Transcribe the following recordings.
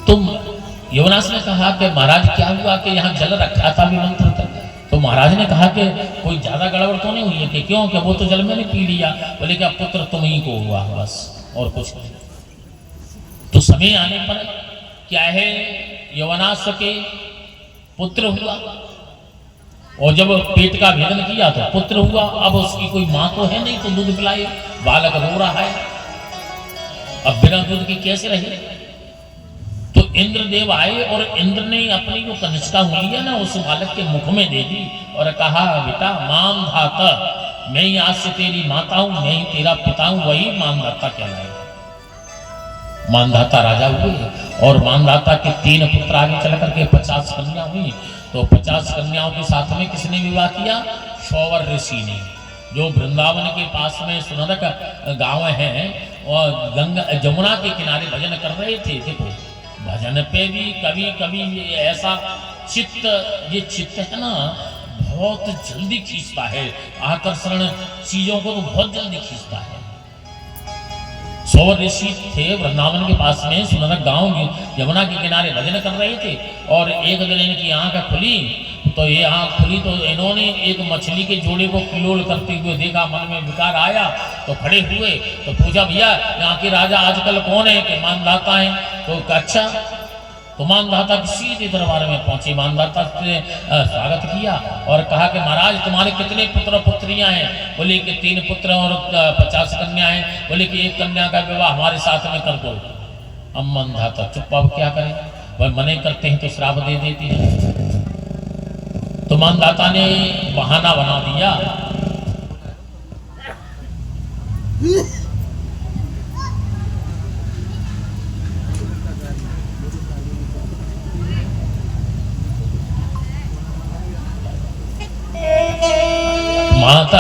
तुम यवनास ने कहा कि महाराज क्या हुआ कि यहाँ जल रखा था भी मंत्र था। तो महाराज ने कहा कि कोई ज्यादा गड़बड़ तो नहीं हुई है कि क्यों कि वो तो जल में पी लिया। बोले क्या पुत्र तुम ही को हुआ बस और कुछ नहीं। तो समय आने पर क्या है यवनास के पुत्र हुआ और जब पेट का भेदन किया तो पुत्र हुआ। अब उसकी कोई माँ तो है नहीं तो दूध पिलाए, बालक रो रहा है, अब बिना दूध के कैसे रहे। तो इंद्रदेव आए और इंद्र ने अपनी जो कनिष्ठा हुई है ना उस बालक के मुख में दे दी और कहा बेटा मानधाता, मैं ही आज से तेरी माता हूं, मैं ही तेरा पिता हूं, वही मानधाता कहलाए। मानधाता राजा हुए और मानधाता के 3 पुत्र आगे चल करके 50 कन्या हुई। तो 50 कन्याओं के साथ में किसने विवाह किया? सौवर ऋषि ने, जो वृंदावन के पास में सुनरक गांव है और गंगा जमुना के किनारे भजन कर रहे थे। देखो भजन पे भी कभी कभी ऐसा चित्त, ये चित्त है ना बहुत जल्दी खींचता है, आकर्षण चीजों को तो बहुत जल्दी खींचता है। सौवर ऋषि थे वृंदावन के पास में सुनरक गांव यमुना के किनारे भजन कर रहे थे और एक दिन इनकी आंख खुली। तो ये आंख खुली तो इन्होंने एक मछली के जोड़े को किलोल करते हुए देखा, मन में विकार आया तो खड़े हुए तो पूछा भैया यहाँ के राजा आजकल कौन है? कि मानधाता है। तो अच्छा, तो मानधाता के सीधे दरबार में पहुंचे, मानधाता ने स्वागत किया और कहा कि महाराज तुम्हारे कितने पुत्र पुत्रियां हैं? बोले कि 3 पुत्र और 50 कन्या हैं। बोले कि 1 कन्या का विवाह हमारे साथ में कर दो। अब मानधाता चुप, अब क्या करें, वह मने करते हैं तो श्राप दे देती है। तो मानधाता ने बहाना बना दिया,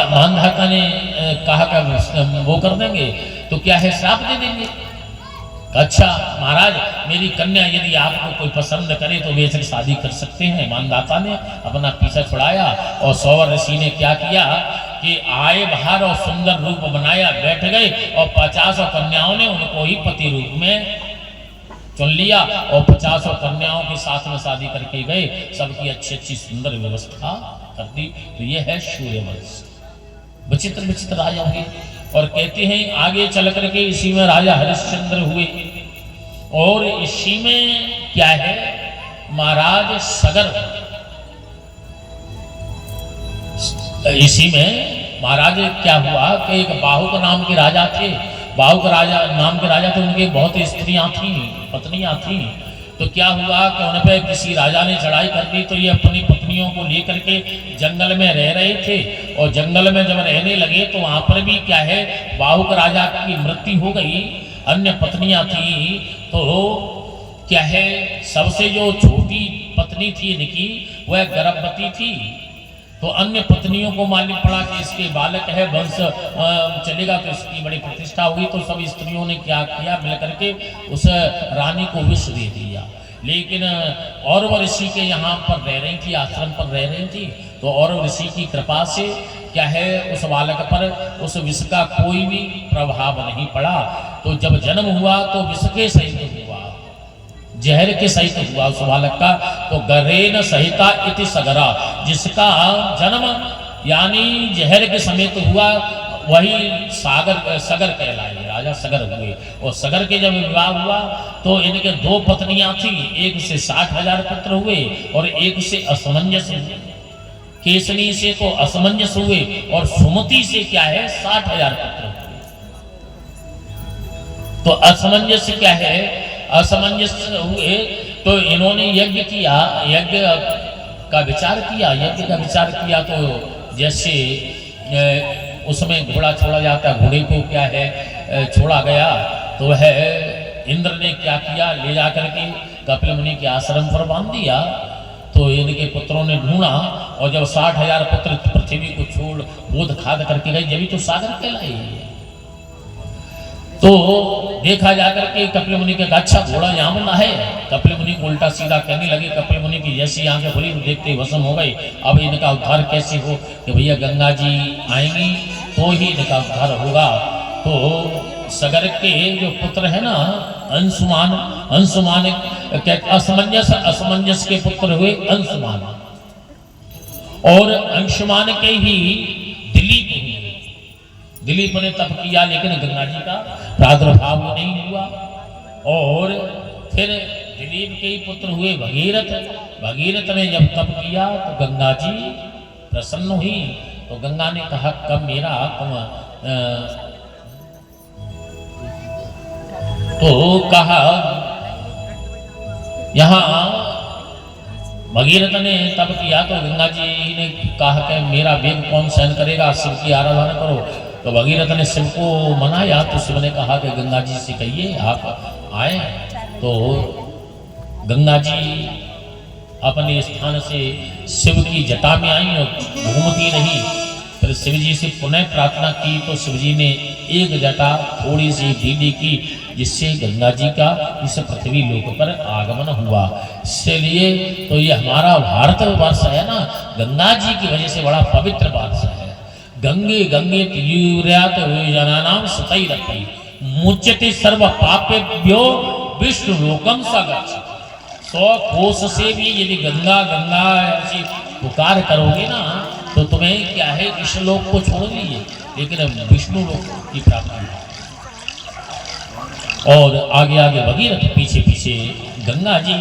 मानधाता ने कहा कि वो कर देंगे तो क्या है श्राप दे देंगे। अच्छा महाराज मेरी कन्या यदि आपको कोई पसंद करे तो बेशक शादी कर सकते हैं। मानधाता ने अपना पीछा छुड़ाया और सौवर ऋषि ने क्या किया कि आए बाहर और सुंदर रूप बनाया, बैठ गए और 50 कन्याओं ने उनको ही पति रूप में चुन लिया और 50 कन्याओं के साथ में शादी करके गए। सबकी अच्छी अच्छी सुंदर व्यवस्था कर दी। तो ये है सूर्यवंश। विचित्र विचित्र राजा हुए और कहते हैं आगे चल करके इसी में राजा हरिश्चंद्र हुए और इसी में क्या है महाराज सगर, इसी में महाराज क्या हुआ कि एक बाहुक नाम के राजा थे। बाहुक राजा नाम के राजा थे, उनके बहुत स्त्रियां थी, पत्नियां थी। तो क्या हुआ कि उन पे किसी राजा ने चढ़ाई कर दी। तो ये अपनी पत्नियों को लेकर के जंगल में रह रहे थे और जंगल में जब रहने लगे तो वहां पर भी क्या है बाहुक राजा की मृत्यु हो गई। अन्य पत्नियां थी तो क्या है सबसे जो छोटी पत्नी थी इनकी वह गर्भवती थी। तो अन्य पत्नियों को मालूम पड़ा कि इसके बालक है, वंश चलेगा तो इसकी बड़ी प्रतिष्ठा हुई। तो सब स्त्रियों ने क्या किया मिल करके उस रानी को विष दे दिया। लेकिन औरव ऋषि के यहाँ पर रह रही थी, आश्रम पर रह रही थी। तो औरव ऋषि की कृपा से क्या है उस बालक पर उस विष का कोई भी प्रभाव नहीं पड़ा। तो जब जन्म हुआ तो विष के सहित हुआ, जहर के सहित हुआ उस बालक का। तो गरेन सहिता इति सगरा, जिसका जन्म यानी जहर के समेत हुआ वही सगर कहलाए, राजा सगर हुए। और सगर के जब विवाह हुआ तो इनके 2 पत्नियां थी, एक से 60,000 पुत्र हुए और एक से असमंजस हुए। केसनी से तो असमंजस हुए और सुमति से क्या है 60,000 पुत्र हुए। तो असमंजस क्या है, असमंजस हुए तो इन्होंने यज्ञ किया, यज्ञ का विचार किया। यज्ञ का विचार किया तो जैसे उसमें घोड़ा छोड़ा जाता है, घोड़े को क्या है छोड़ा गया तो वह इंद्र ने क्या किया ले जा करके कपिल मुनि के आश्रम पर बांध दिया। तो इनके पुत्रों ने ढूंढा और जब 60,000 पुत्र पृथ्वी को छोड़ बोध खाद करके गए जब तो सागर कहलाए। तो देखा जाकर के कपिल मुनि के अच्छा घोड़ा यहाँ बना है। कपिल मुनि को उल्टा सीधा कहने लगे। कपिल मुनि की जैसी आंखें खुली तो देखते ही भस्म हो गए। अब इनका उद्धार कैसे हो कि भैया गंगा जी आएंगी तो ही इनका उद्धार होगा। तो सगर के जो पुत्र है ना अंशुमान, अंशुमान असमंजस के पुत्र हुए अंशुमान, और अंशुमान के ही दिलीप हुए। दिलीप ने तप किया लेकिन गंगा जी का प्रादुर्भाव नहीं हुआ। और फिर दिलीप के ही पुत्र हुए भगीरथ। भगीरथ ने जब तप किया तो गंगा जी प्रसन्न हुई। तो गंगा ने कहा कब मेरा तो कहा यहाँ भगीरथ ने तप किया तो गंगा जी ने कहा कि मेरा वेग कौन सहन करेगा, शिव की आराधना करो। तो भगीरथ ने शिव को मनाया तो शिव ने कहा कि गंगा जी से कहिए आप आए। तो गंगा जी अपने स्थान से शिव की जटा में आई और घूमती रही। फिर शिव जी से पुनः प्रार्थना की तो शिव जी ने एक जटा थोड़ी सी ढीली की, जिससे गंगा जी का इस पृथ्वी लोक पर आगमन हुआ। इसलिए तो ये हमारा भारत वर्ष है ना, गंगा जी की वजह से बड़ा पवित्र वर्ष है। गंगे गंगे तीर्यात जनानाम सतई रखी मुच्यते सर्व पापेभ्यो विष्णु लोकम सगच्छ। 100 कोस से भी यदि गंगा गंगा ऐसी पुकार करोगे ना तो तुम्हें क्या है, इस लोक को छोड़ दीजिए लेकिन विष्णु लोक की प्राप्ति है। और आगे आगे भगीरथ, पीछे पीछे गंगा जी।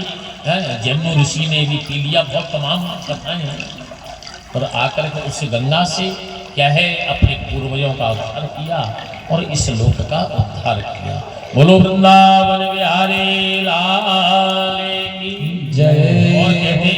जम्मू ऋषि ने भी पी लिया, बहुत तमाम कथाएं हैं। और आकर के उस गंगा से क्या है, अपने पूर्वजों का उद्धार किया और इस लोक का उद्धार किया। बोलो वृंदावन बिहारी लाल की जय। और कहते